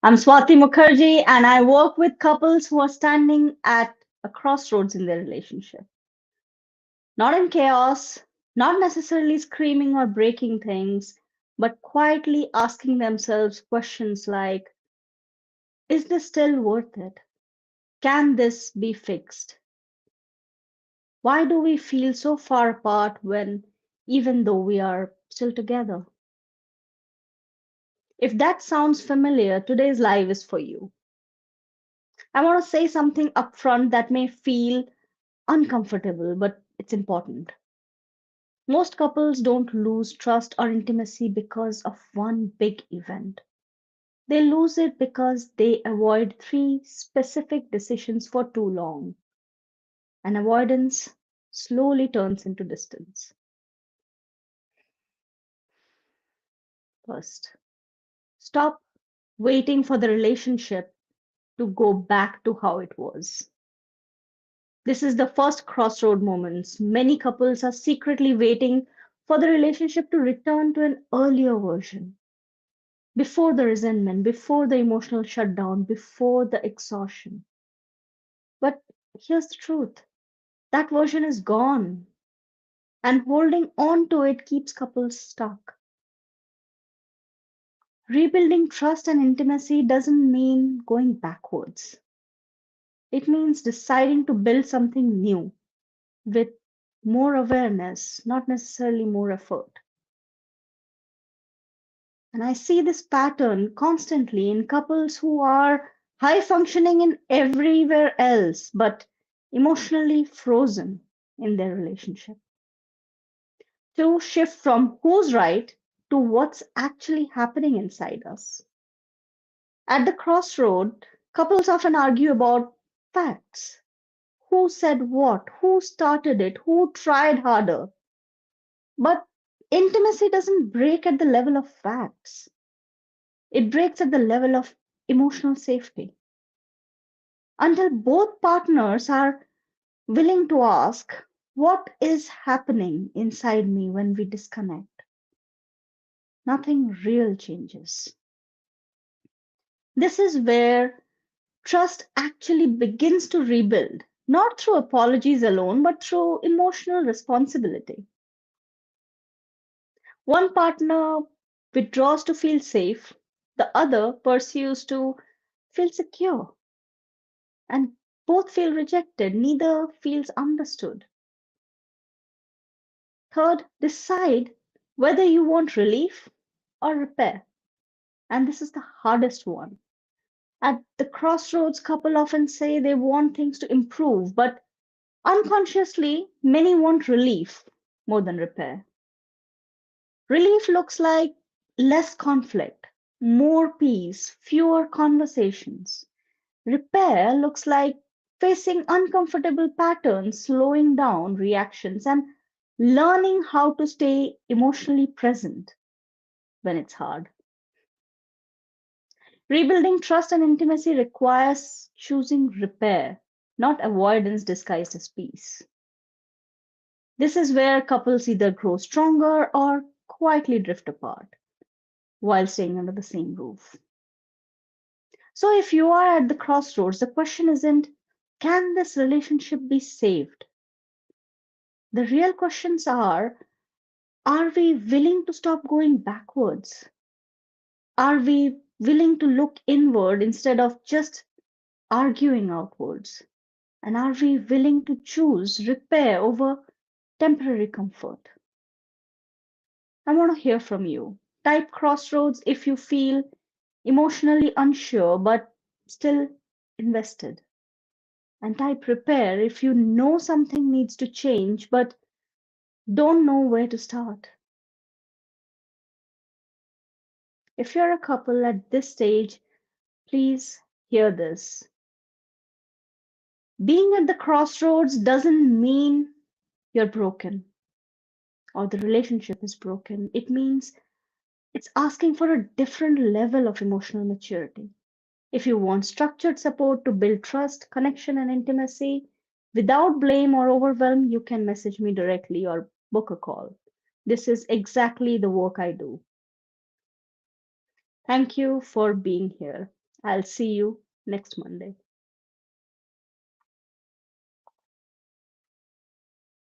I'm Swati Mukherjee, and I work with couples who are standing at a crossroads in their relationship. Not in chaos, not necessarily screaming or breaking things, but quietly asking themselves questions like: is this still worth it? Can this be fixed? Why do we feel so far apart when, even though we are still together? If that sounds familiar, today's live is for you. I want to say something upfront that may feel uncomfortable, but it's important. Most couples don't lose trust or intimacy because of one big event. They lose it because they avoid three specific decisions for too long, and avoidance slowly turns into distance. First, stop waiting for the relationship to go back to how it was. This is the first crossroad moments. Many couples are secretly waiting for the relationship to return to an earlier version, before the resentment, before the emotional shutdown, before the exhaustion. But here's the truth: that version is gone, and holding on to it keeps couples stuck. Rebuilding trust and intimacy doesn't mean going backwards, it means deciding to build something new with more awareness, not necessarily more effort. And I see this pattern constantly in couples who are high functioning in everywhere else, but emotionally frozen in their relationship. To shift from who's right to what's actually happening inside us. At the crossroad, couples often argue about facts. Who said what? Who started it? Who tried harder? But intimacy doesn't break at the level of facts. It breaks at the level of emotional safety. Until both partners are willing to ask, what is happening inside me when we disconnect? Nothing real changes. This is where trust actually begins to rebuild, not through apologies alone, but through emotional responsibility. One partner withdraws to feel safe, the other pursues to feel secure, and both feel rejected, neither feels understood. Third, decide whether you want relief or repair. And this is the hardest one. At the crossroads, couple often say they want things to improve, but unconsciously, many want relief more than repair. Relief looks like less conflict, more peace, fewer conversations. Repair looks like facing uncomfortable patterns, slowing down reactions, and learning how to stay emotionally present when it's hard. Rebuilding trust and intimacy requires choosing repair, not avoidance disguised as peace. This is where couples either grow stronger or quietly drift apart while staying under the same roof. So, if you are at the crossroads, the question isn't, can this relationship be saved? The real questions are we willing to stop going backwards? Are we willing to look inward instead of just arguing outwards? And are we willing to choose repair over temporary comfort? I want to hear from you. Type crossroads if you feel emotionally unsure but still invested. And type repair if you know something needs to change but don't know where to start. If you're a couple at this stage, please hear this. Being at the crossroads doesn't mean you're broken or the relationship is broken. It means it's asking for a different level of emotional maturity. If you want structured support to build trust, connection, and intimacy without blame or overwhelm, you can message me directly or book a call. This is exactly the work I do. Thank you for being here. I'll see you next Monday.